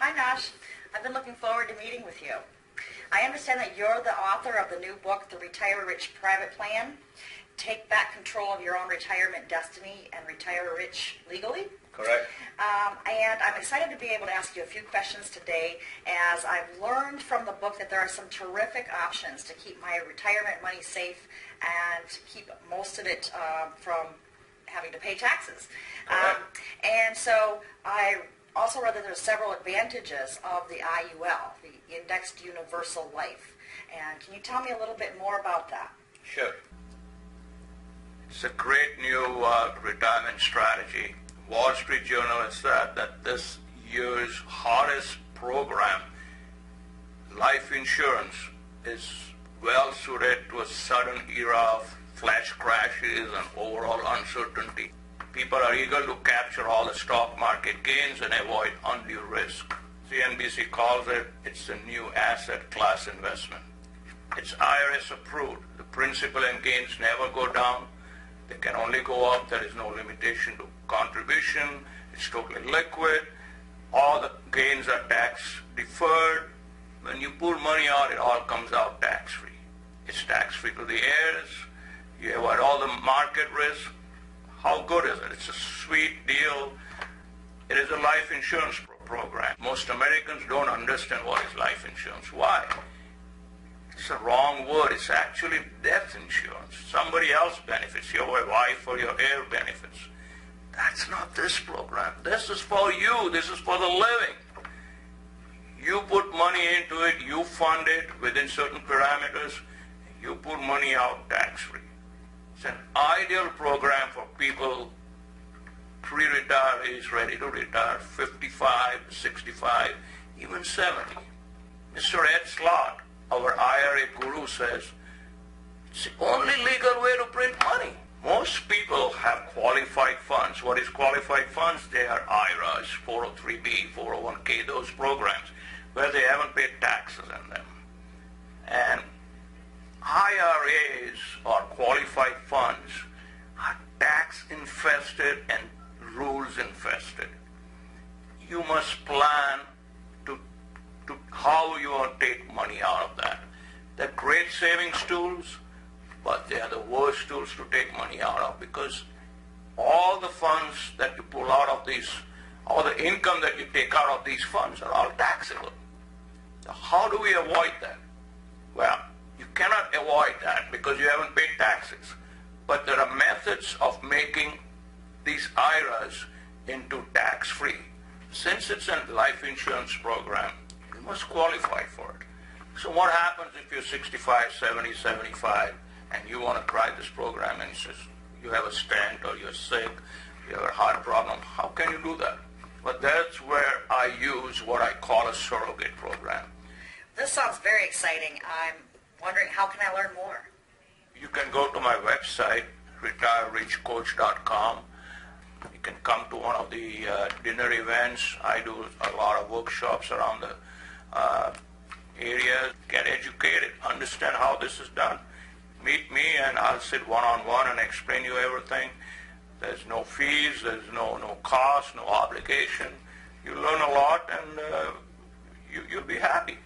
Hi, Nash. I've been looking forward to meeting with you. I understand that you're the author of the new book, The Retire Rich Private Plan. Take back control of your own retirement destiny and retire rich legally. Correct. And I'm excited to be able to ask you a few questions today, as I've learned from the book that there are some terrific options to keep my retirement money safe and keep most of it from having to pay taxes. And so I also read that there's several advantages of the IUL, the Indexed Universal Life. And can you tell me a little bit more about that? Sure. It's a great new retirement strategy. Wall Street Journal has said that this year's hottest program, life insurance, is well suited to a sudden era of flash crashes and overall uncertainty. People are eager to capture all the stock market gains and avoid undue risk. CNBC calls it's a new asset class investment. It's IRS approved. The principal and gains never go down. They can only go up. There is no limitation to contribution. It's totally liquid. All the gains are tax deferred. When you pull money out, it all comes out tax-free. It's tax-free to the heirs. You avoid all the market risk. How good is it? It's a sweet deal. It is a life insurance program. Most Americans don't understand what is life insurance. Why? It's a wrong word. It's actually death insurance. Somebody else benefits. Your wife or your heir benefits. That's not this program. This is for you. This is for the living. You put money into it. You fund it within certain parameters. You put money out tax-free. It's an ideal program for people, pre-retirees ready to retire, 55, 65, even 70. Mr. Ed Slott, our IRA guru, says it's the only legal way to print money. Most people have qualified funds. What is qualified funds? They are IRAs, 403B, 401K, those programs where they haven't paid taxes in them. And IRAs, or qualified funds, are tax infested and rules infested. You must plan to how you want to take money out of that. They're great savings tools, but they are the worst tools to take money out of, because all the funds that you pull out of these, all the income that you take out of these funds are all taxable. So how do we avoid that? Well, you cannot avoid that because you haven't paid taxes. But there are methods of making these IRAs into tax-free. Since it's a life insurance program, you must qualify for it. So what happens if you're 65, 70, 75, and you want to try this program, and you have a stent, or you're sick, you have a heart problem? How can you do that? But that's where I use what I call a surrogate program. This sounds very exciting. I'm wondering, how can I learn more? You can go to my website, retirerichcoach.com. You can come to one of the dinner events. I do a lot of workshops around the area. Get educated, understand how this is done. Meet me and I'll sit one-on-one and explain you everything. There's no fees, there's no cost, no obligation. You learn a lot and you'll be happy.